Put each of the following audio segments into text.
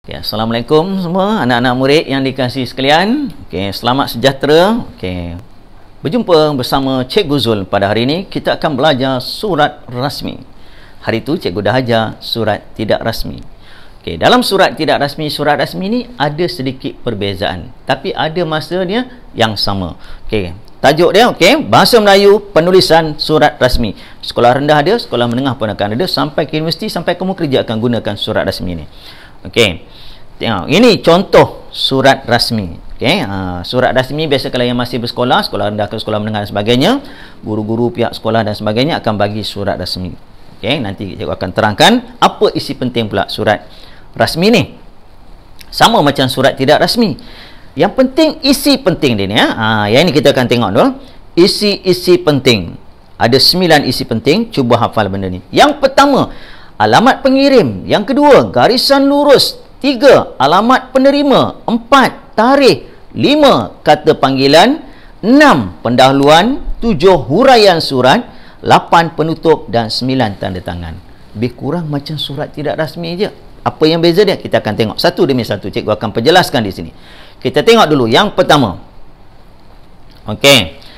Okay, Assalamualaikum semua anak-anak murid yang dikasihi sekalian. Okay, selamat sejahtera. Okay, berjumpa bersama Cikgu Zul. Pada hari ini kita akan belajar surat rasmi. Hari itu cikgu dah ajar surat tidak rasmi. Okay, dalam surat tidak rasmi, surat rasmi ni ada sedikit perbezaan, tapi ada masanya yang sama. Okay, tajuk dia, Bahasa Melayu penulisan surat rasmi. Sekolah rendah ada, sekolah menengah pun akan ada, sampai ke universiti, sampai kamu kerja akan gunakan surat rasmi ni. Okey. Tengok, ini contoh surat rasmi. Okey, surat rasmi biasa kalau yang masih bersekolah, sekolah rendah ke sekolah menengah dan sebagainya, guru-guru pihak sekolah dan sebagainya akan bagi surat rasmi. Okey, nanti cikgu akan terangkan apa isi penting pula surat rasmi ni. Sama macam surat tidak rasmi. Yang penting isi penting dia ni, yang ini kita akan tengok dulu. Isi penting. Ada 9 isi penting, cuba hafal benda ni. Yang pertama, alamat pengirim. Yang kedua, garisan lurus. 3, alamat penerima. 4, tarikh. 5, kata panggilan. 6, pendahuluan. 7, huraian surat. 8, penutup. Dan 9, tanda tangan. Lebih kurang macam surat tidak rasmi je. Apa yang beza dia? Kita akan tengok satu demi satu. Cikgu akan penjelaskan di sini. Kita tengok dulu yang pertama. Okey.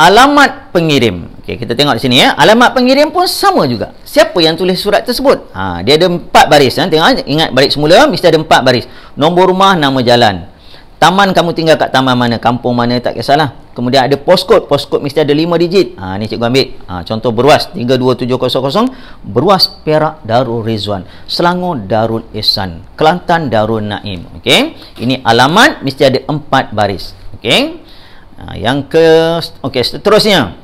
Alamat pengirim. Okey, kita tengok di sini ya. Alamat pengirim pun sama juga. Siapa yang tulis surat tersebut? Dia ada 4 baris. Tengok, ingat balik semula mesti ada 4 baris. Nombor rumah, nama jalan. Taman kamu tinggal kat taman mana, kampung mana, tak kisahlah. Kemudian ada postcode. Postcode mesti ada 5 digit. Ni cikgu ambil. Contoh Beruas 32700, Beruas Perak Darul Rizwan, Selangor Darul Ihsan, Kelantan Darul Naim. Okey. Ini alamat mesti ada 4 baris. Okey. Seterusnya.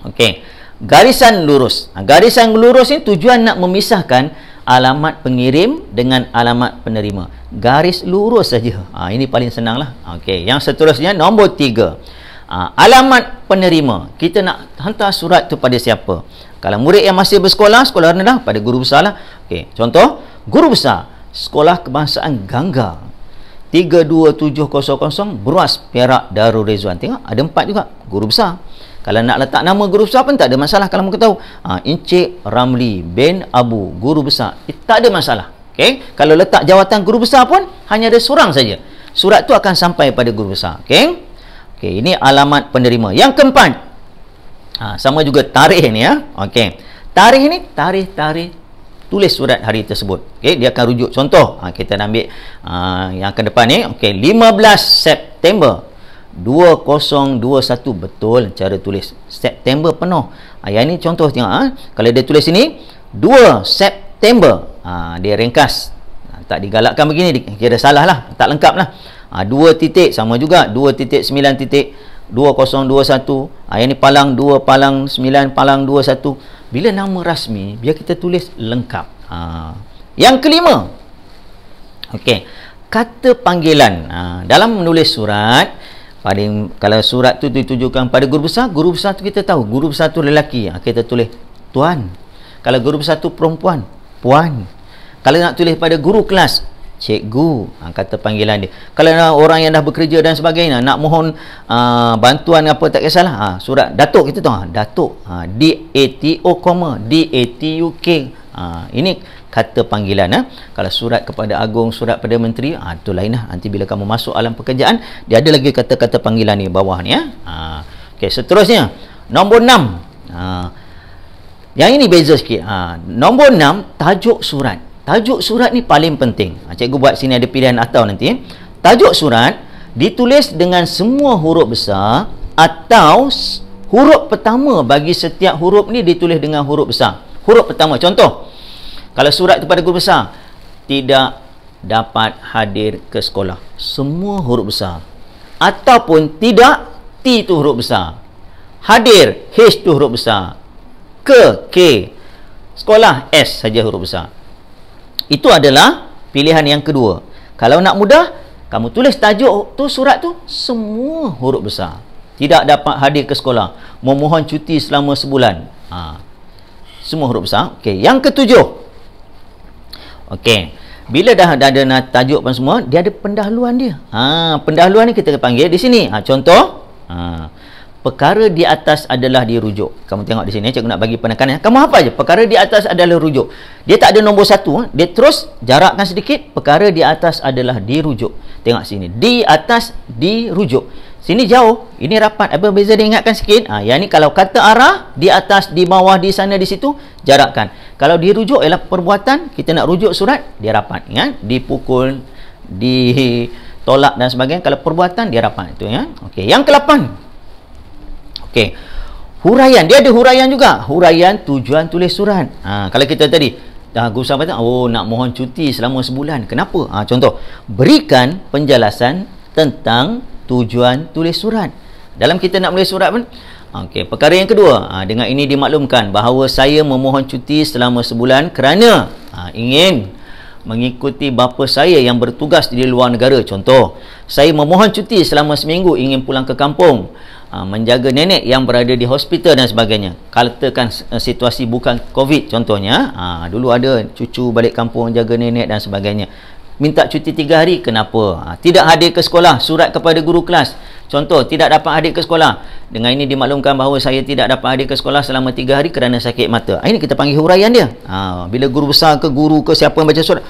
Okey. Garisan lurus. Garisan lurus ni tujuan nak memisahkan alamat pengirim dengan alamat penerima. Garis lurus saja. Ini paling senang lah. Okey. Yang seterusnya nombor 3. Alamat penerima. Kita nak hantar surat tu pada siapa? Kalau murid yang masih bersekolah, sekolah rendah, pada guru besar lah. Okey. Contoh, guru besar Sekolah Kebangsaan Gangga 32700, Beruas Perak Darul Rizwan. Tengok ada 4 juga, guru besar. Kalau nak letak nama guru besar pun tak ada masalah. Kalau kita tahu Encik Ramli bin Abu, guru besar, tak ada masalah. Okey, kalau letak jawatan guru besar pun hanya ada seorang saja, surat tu akan sampai pada guru besar. Okey, ini alamat penerima. Yang keempat, sama juga tarikh ni ya. Okey, tarikh ni tarikh tulis surat hari tersebut. Okey, dia akan rujuk contoh. Kita ambil yang ke depan ni. Okey, 15 September 2021, betul cara tulis. September penuh. Yang ini contoh tengok. Kalau dia tulis ini 2 September, dia ringkas. Tak digalakkan begini, kira salah lah, tak lengkap lah. 2 titik sama juga, 2.9 titik 2021. Yang ini palang 2 palang 9 palang 21. Bila nama rasmi, biar kita tulis lengkap. Yang kelima, okey, kata panggilan. Dalam menulis surat, kalau surat tu ditujukan pada guru besar tu kita tahu guru besar tu lelaki, kita tulis tuan. Kalau guru besar tu perempuan, puan. Kalau nak tulis pada guru kelas, cikgu, kata panggilan dia. Kalau orang yang dah bekerja dan sebagainya, nak mohon bantuan apa, tak kisahlah, surat datuk, kita tahu datuk, D-A-T-O, D-A-T-U-K. Ini kata panggilan. Kalau surat kepada agung, surat pada menteri, itu lain lah. Nanti bila kamu masuk alam pekerjaan, dia ada lagi kata-kata panggilan ni bawah ni. Okey, seterusnya nombor 6. Yang ini beza sikit. Nombor 6, tajuk surat. Tajuk surat ni paling penting. Cikgu buat sini ada pilihan atau nanti. Tajuk surat ditulis dengan semua huruf besar atau huruf pertama bagi setiap huruf ni ditulis dengan huruf besar. Huruf pertama, contoh, kalau surat itu pada guru besar, tidak dapat hadir ke sekolah, semua huruf besar. Ataupun tidak, T itu huruf besar. Hadir, H itu huruf besar. Ke, K. Sekolah, S saja huruf besar. Itu adalah pilihan yang kedua. Kalau nak mudah, kamu tulis tajuk tu, surat tu semua huruf besar. Tidak dapat hadir ke sekolah, memohon cuti selama sebulan. Semua huruf besar. Okey, yang ketujuh. Okey, bila dah ada tajuk pun semua, dia ada pendahuluan dia. Pendahuluan ni kita panggil di sini. Contoh, perkara di atas adalah dirujuk. Kamu tengok di sini, cikgu nak bagi penekanan. Kamu hafal je, perkara di atas adalah rujuk. Dia tak ada nombor satu, dia terus jarakkan sedikit, perkara di atas adalah dirujuk. Tengok sini, di atas dirujuk. Sini jauh, ini rapat. Apa beza dia, ingatkan sikit. Yang ni kalau kata arah, di atas, di bawah, di sana, di situ, jarakkan. Kalau dirujuk ialah perbuatan, kita nak rujuk surat, dia rapat. Ingat, dipukul, ditolak dan sebagainya. Kalau perbuatan, dia rapat. Itu ya. Okey, yang ke-8. Okey. Huraian, dia ada huraian juga. Huraian tujuan tulis surat. Kalau kita tadi guru besar kata, nak mohon cuti selama sebulan. Kenapa? Contoh, berikan penjelasan tentang tujuan tulis surat. Dalam kita nak menulis surat pun, okey, perkara yang kedua, dengan ini dimaklumkan bahawa saya memohon cuti selama sebulan kerana ingin mengikuti bapa saya yang bertugas di luar negara. Contoh, saya memohon cuti selama seminggu, ingin pulang ke kampung, menjaga nenek yang berada di hospital dan sebagainya. Katakan situasi bukan COVID contohnya, dulu ada cucu balik kampung jaga nenek dan sebagainya, minta cuti 3 hari. Kenapa? Tidak hadir ke sekolah, surat kepada guru kelas. Contoh, tidak dapat hadir ke sekolah. Dengan ini dimaklumkan bahawa saya tidak dapat hadir ke sekolah selama 3 hari kerana sakit mata. Ini kita panggil huraian dia. Bila guru besar ke guru ke siapa yang baca surat,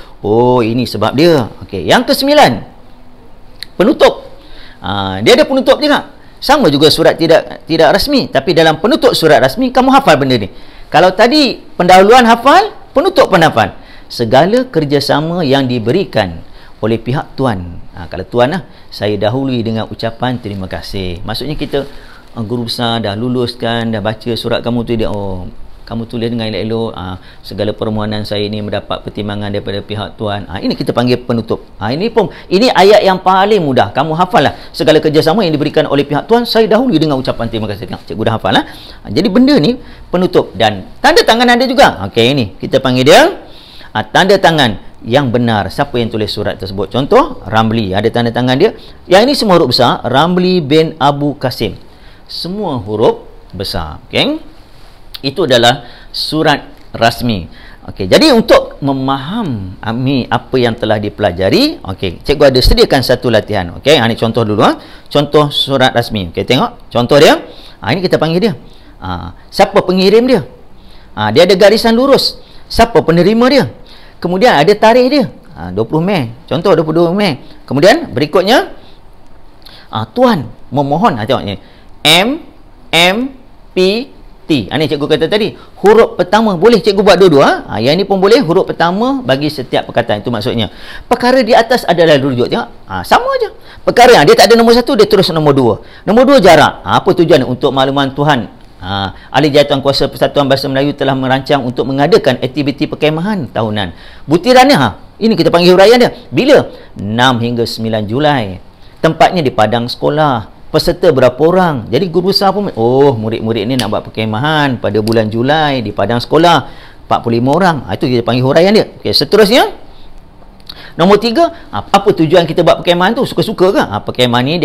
ini sebab dia. Okey, yang ke-9, penutup. Dia ada penutup juga. Sama juga surat tidak rasmi, tapi dalam penutup surat rasmi kamu hafal benda ni. Kalau tadi pendahuluan hafal, penutup pun hafal. Segala kerjasama yang diberikan oleh pihak tuan. Kalau tuan saya dahului dengan ucapan terima kasih. Maksudnya kita guru besar dah luluskan, dah baca surat kamu tu, dia kamu tulis dengan elok-elok, segala permohonan saya ini mendapat pertimbangan daripada pihak tuan. Ini kita panggil penutup. Ini ayat yang paling mudah. Kamu hafal lah. Segala kerjasama yang diberikan oleh pihak tuan, saya dahului dengan ucapan terima kasih. Tengok, cikgu dah hafal lah. Jadi benda ni penutup. Dan tanda tangan ada juga. Okey, ini kita panggil dia tanda tangan yang benar. Siapa yang tulis surat tersebut? Contoh, Ramli, ada tanda tangan dia. Yang ini semua huruf besar, Ramli bin Abu Kasim. Semua huruf besar. Okey, itu adalah surat rasmi. Okey, jadi untuk memahami apa yang telah dipelajari, okey, cikgu ada sediakan satu latihan. Okey, ini contoh dulu. Contoh surat rasmi. Okey, tengok contoh dia. Ini kita panggil dia. Siapa pengirim dia? Dia ada garisan lurus. Siapa penerima dia? Kemudian ada tarikh dia, 20 Mei. Contoh 22 Mei. Kemudian berikutnya, tuan memohon. Tengok ni, MPT. Ini cikgu kata tadi, huruf pertama boleh cikgu buat dua-dua. Yang ini pun boleh, huruf pertama bagi setiap perkataan. Itu maksudnya. Perkara di atas adalah rujuk. Tengok, sama aja. Perkara dia tak ada nombor 1, dia terus nombor 2. Nombor 2 jarak. Apa tujuan? Untuk makluman Tuhan, Ahli Jawatankuasa Persatuan Bahasa Melayu telah merancang untuk mengadakan aktiviti perkemahan tahunan. Butirannya, ini kita panggil huraian dia. Bila? 6 hingga 9 Julai. Tempatnya di padang sekolah. Peserta berapa orang? Jadi guru besar pun, murid-murid ni nak buat perkemahan pada bulan Julai di padang sekolah. 45 orang. Itu kita panggil huraian dia. Okey, seterusnya, nombor 3, apa tujuan kita buat perkemahan tu? Suka-suka ke? Perkemahan ni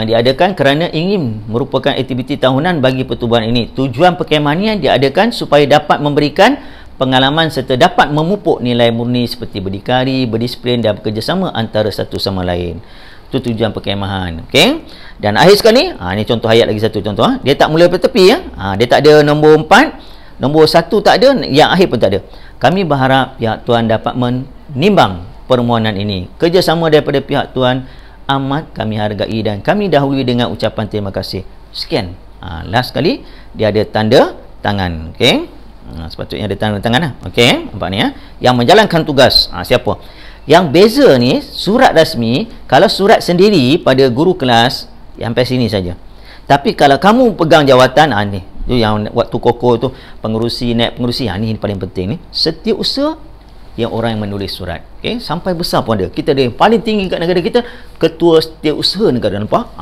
diadakan kerana ingin merupakan aktiviti tahunan bagi pertubuhan ini. Tujuan perkemahan diadakan supaya dapat memberikan pengalaman serta dapat memupuk nilai murni seperti berdikari, berdisiplin dan bekerjasama antara satu sama lain. Itu tujuan perkemahan. Okey. Dan akhir sekali, ini contoh ayat lagi satu contoh. Dia tak mula bertepi. Dia tak ada nombor 4, nombor 1 tak ada, yang akhir pun tak ada. Kami berharap pihak tuan dapat menimbang permohonan ini. Kerjasama daripada pihak tuan amat kami hargai dan kami dahului dengan ucapan terima kasih. Sekian. Last sekali dia ada tanda tangan. Okey. Sepatutnya ada tanda tangan. Okey, nampak ni Yang menjalankan tugas siapa? Yang beza ni surat rasmi, kalau surat sendiri pada guru kelas sampai sini saja. Tapi kalau kamu pegang jawatan ni, tu yang waktu koko tu pengerusi, naik pengerusi, ni paling penting ni. Setiausaha yang orang yang menulis surat. Okey, sampai besar pun ada. Kita ada yang paling tinggi kat negara kita, ketua setiausaha negara. Nampak?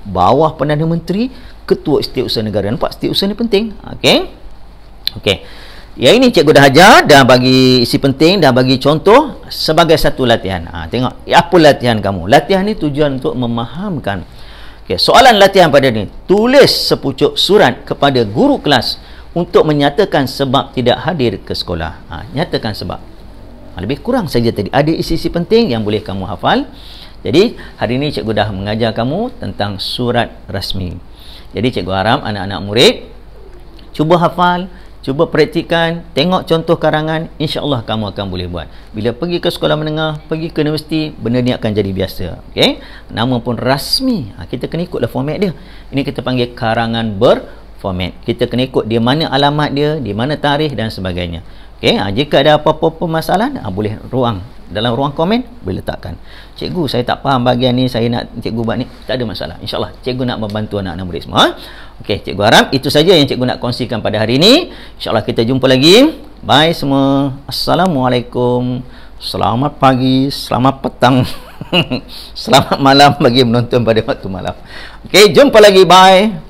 Bawah Perdana Menteri, ketua setiausaha negara. Nampak? Setiausaha ni penting. Okey. Okey. Yang ini cikgu dah ajar, dah bagi isi penting, dah bagi contoh sebagai satu latihan. Tengok, apa latihan kamu? Latihan ni tujuan untuk memahamkan. Okey, soalan latihan pada ni, tulis sepucuk surat kepada guru kelas untuk menyatakan sebab tidak hadir ke sekolah. Nyatakan sebab. Lebih kurang saja tadi ada isi-isi penting yang boleh kamu hafal. Jadi hari ini cikgu dah mengajar kamu tentang surat rasmi. Jadi cikgu harap anak-anak murid cuba hafal, cuba praktikan, tengok contoh karangan, insya-Allah kamu akan boleh buat. Bila pergi ke sekolah menengah, pergi ke universiti, benda ni akan jadi biasa. Okey? Nama pun rasmi. Kita kena ikutlah format dia. Ini kita panggil karangan berformat. Kita kena ikut dia mana alamat dia, di mana tarikh dan sebagainya. Okey, jika ada apa-apa masalah, boleh dalam ruang komen boleh letakkan. Cikgu, saya tak faham bahagian ni, saya nak cikgu buat ni. Tak ada masalah. InsyaAllah cikgu nak membantu anak-anak murid semua. Okey, cikgu harap itu saja yang cikgu nak kongsikan pada hari ini. InsyaAllah kita jumpa lagi. Bye semua. Assalamualaikum. Selamat pagi, selamat petang. Selamat malam bagi menonton pada waktu malam. Okey, jumpa lagi. Bye.